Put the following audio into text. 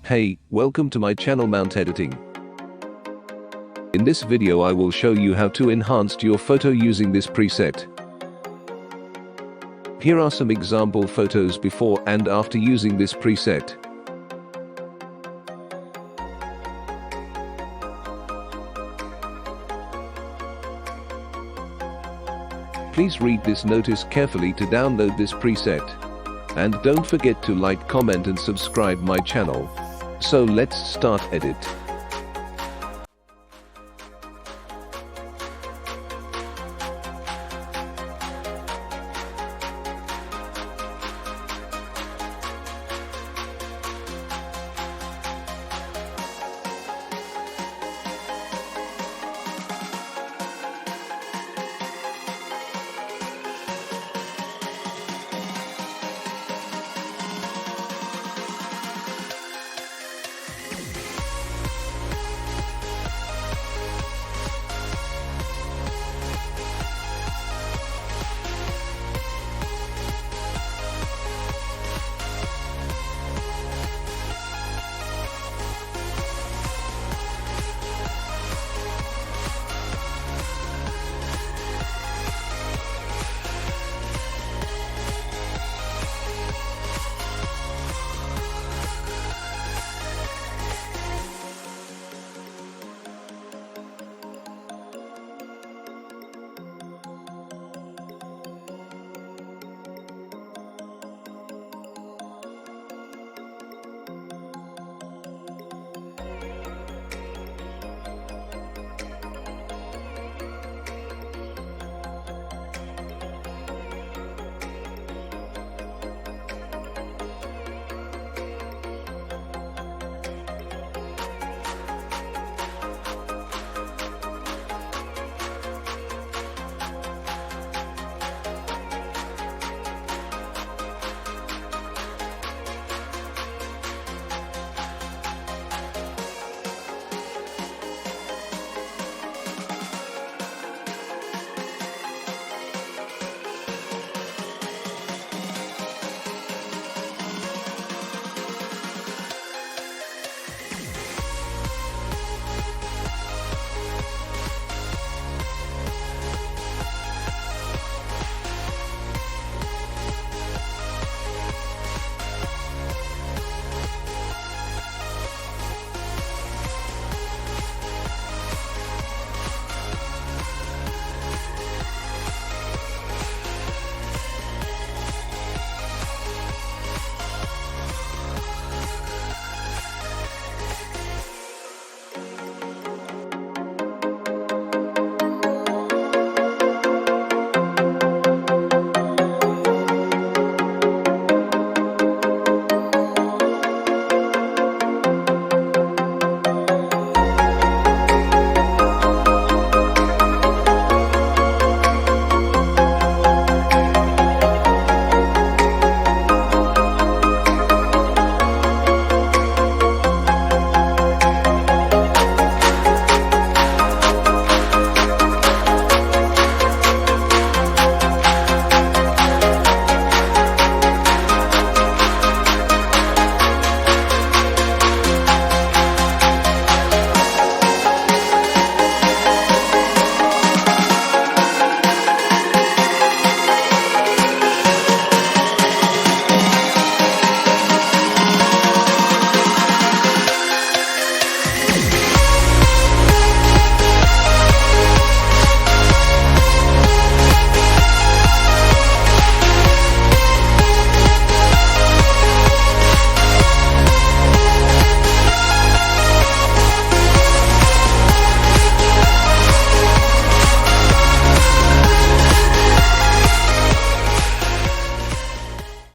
Hey, welcome to my channel Mount Editing. In this video I will show you how to enhance your photo using this preset. Here are some example photos before and after using this preset. Please read this notice carefully to download this preset. And don't forget to like, comment and subscribe my channel. So let's start edit.